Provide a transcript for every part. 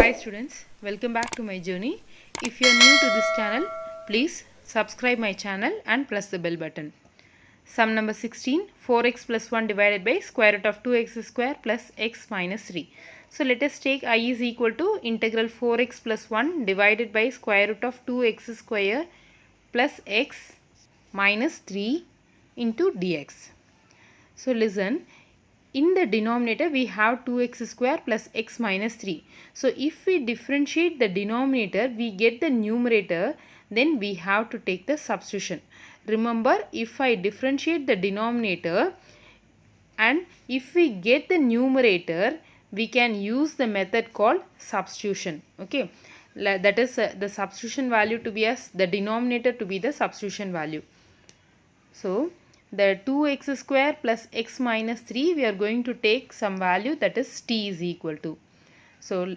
Hi students, welcome back to my journey. If you are new to this channel, please subscribe my channel and press the bell button. Sum number 16, 4x plus 1 divided by square root of 2x square plus x minus 3. So let us take I is equal to integral 4x plus 1 divided by square root of 2x square plus x minus 3 into dx. So listen, in the denominator we have 2x square plus x minus 3. So if we differentiate the denominator, we get the numerator, then we have to take the substitution. Remember, if I differentiate the denominator and if we get the numerator, we can use the method called substitution. Okay, that is the substitution value to be as the denominator to be the substitution value. So the 2x square plus x minus 3, we are going to take some value, that is t is equal to. So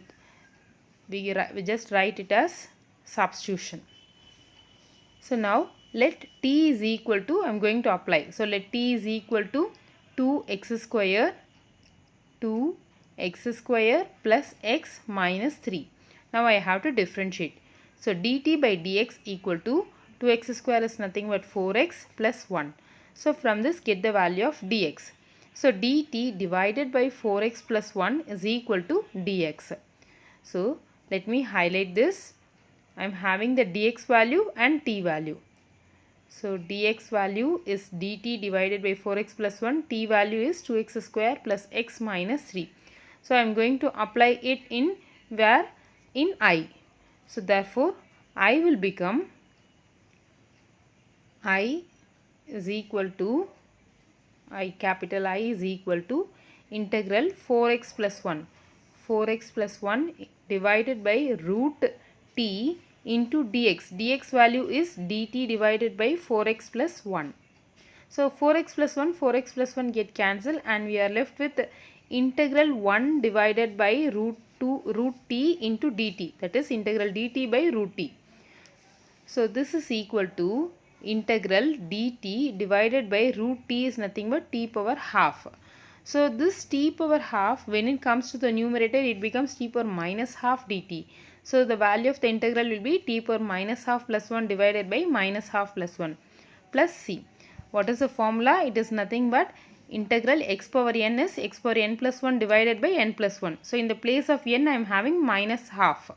we just write it as substitution. So now let t is equal to, I am going to apply. So let t is equal to 2x square plus x minus 3. Now I have to differentiate. So dt by dx equal to 2x square is nothing but 4x plus 1. So from this get the value of dx. So dt divided by 4x plus 1 is equal to dx. So let me highlight this. I am having the dx value and t value. So dx value is dt divided by 4x plus 1. T value is 2x square plus x minus 3. So I am going to apply it in where? In I. So therefore I will become I is equal to, capital I is equal to integral 4x plus 1. 4x plus 1 divided by root t into dx. dx value is dt divided by 4x plus 1. So 4x plus 1 get cancelled and we are left with integral 1 divided by root t into dt, that is integral dt by root t. So this is equal to integral dt divided by root t is nothing but t power half. So this t power half, when it comes to the numerator, it becomes t power minus half dt. So the value of the integral will be t power minus half plus 1 divided by minus half plus 1 plus c. What is the formula? It is nothing but integral x power n is x power n plus 1 divided by n plus 1. So in the place of n I am having minus half.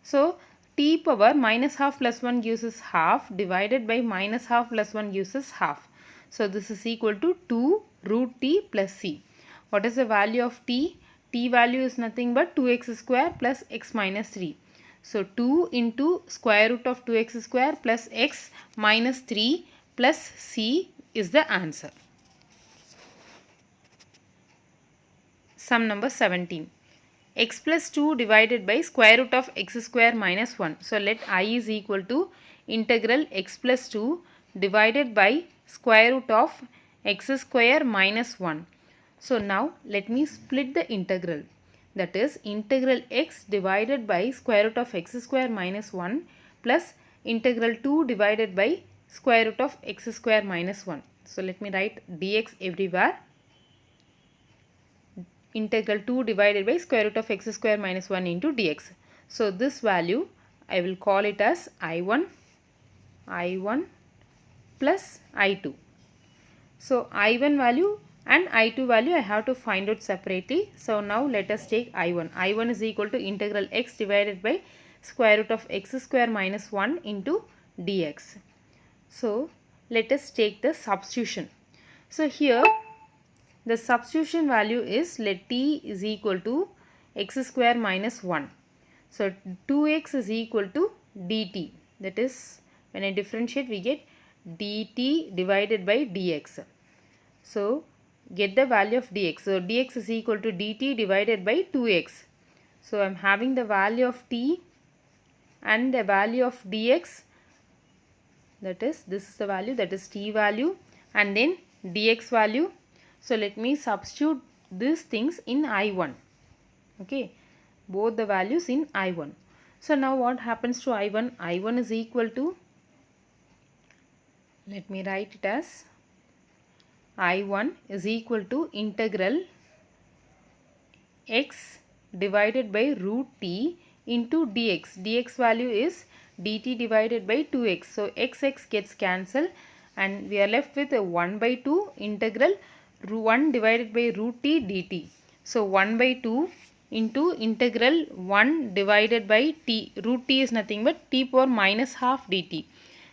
So t power minus half plus 1 gives us half divided by minus half plus 1 gives us half. So this is equal to 2 root t plus c. What is the value of t? T value is nothing but 2x square plus x minus 3. So 2 into square root of 2x square plus x minus 3 plus c is the answer. Sum number 17. X plus 2 divided by square root of x square minus 1. So let I is equal to integral x plus 2 divided by square root of x square minus 1. So now let me split the integral. That is integral x divided by square root of x square minus 1 plus integral 2 divided by square root of x square minus 1. So let me write dx everywhere. Integral 2 divided by square root of x square minus 1 into dx. So this value I will call it as I1 plus I2. So I1 value and I2 value I have to find out separately. So now let us take I1. I1 is equal to integral x divided by square root of x square minus 1 into dx. So let us take the substitution. So here the substitution value is, let t is equal to x square minus 1. So 2x is equal to dt. That is, when I differentiate we get dt divided by dx. So get the value of dx. So dx is equal to dt divided by 2x. So I am having the value of t and the value of dx. That is, this is the value, that is t value, and then dx value. So let me substitute these things in I1. Okay, both the values in I1. So now what happens to I1? I1 is equal to, let me write it as I1 is equal to integral x divided by root t into dx. dx value is dt divided by 2x. So x gets cancelled and we are left with a 1 by 2 integral 1 divided by root t dt. So 1 by 2 into integral 1 divided by t. Root t is nothing but t power minus half dt.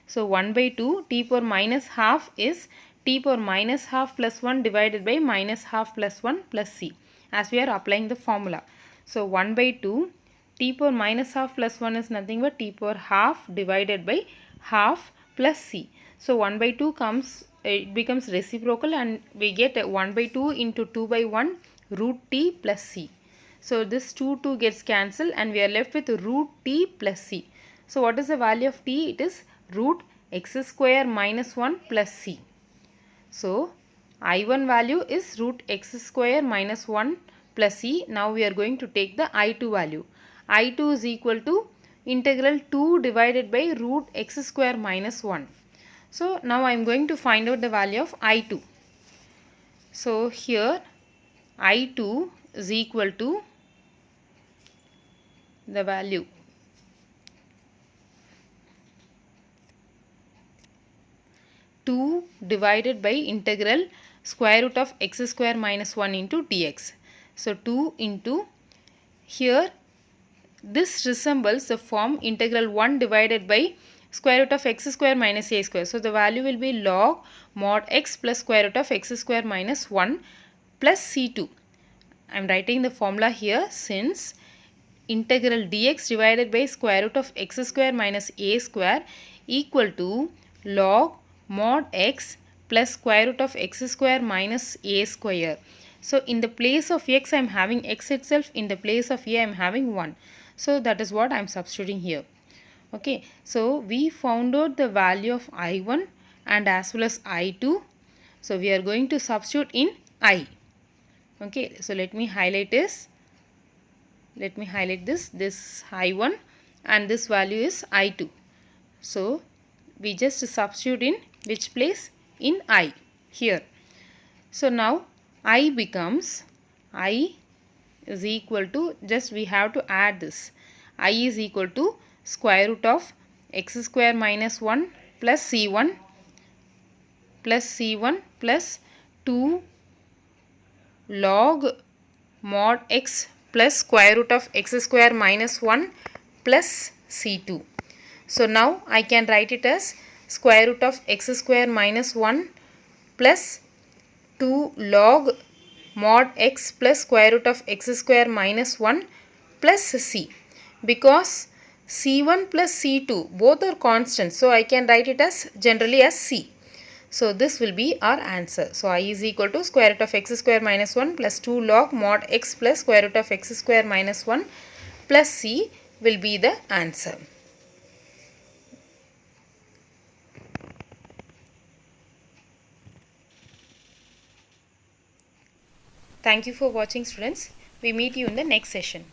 So 1 by 2 t power minus half is t power minus half plus 1 divided by minus half plus 1 plus c, as we are applying the formula. So 1 by 2 t power minus half plus 1 is nothing but t power half divided by half plus c. So 1 by 2 comes, it becomes reciprocal and we get 1 by 2 into 2 by 1 root t plus c. So this 2 gets cancelled and we are left with root t plus c. So what is the value of t? It is root x square minus 1 plus c. So I1 value is root x square minus 1 plus c. Now we are going to take the I2 value. I2 is equal to integral 2 divided by root x square minus 1. So now I am going to find out the value of I2. So here I2 is equal to the value divided by integral square root of x square minus 1 into dx. So 2 into, here this resembles the form integral 1 divided by square root of x square minus a square. So the value will be log mod x plus square root of x square minus 1 plus c2. I am writing the formula here, since integral dx divided by square root of x square minus a square equal to log mod x plus square root of x square minus a square. So in the place of x I am having x itself, in the place of a I am having 1. So that is what I am substituting here. Okay, so we found out the value of I1 and as well as I2. So we are going to substitute in I. Okay, so let me highlight this. Let me highlight this. This I1 and this value is I2. So we just substitute in which place? In I here. So now I becomes, I is equal to, just we have to add this. I is equal to square root of x square minus 1 plus c1 plus 2 log mod x plus square root of x square minus 1 plus c2. So now I can write it as square root of x square minus 1 plus 2 log mod x plus square root of x square minus 1 plus c. Because c1 plus c2 both are constants, so I can write it as generally as c. So this will be our answer. So I is equal to square root of x square minus 1 plus 2 log mod x plus square root of x square minus 1 plus c will be the answer. Thank you for watching, students. We meet you in the next session.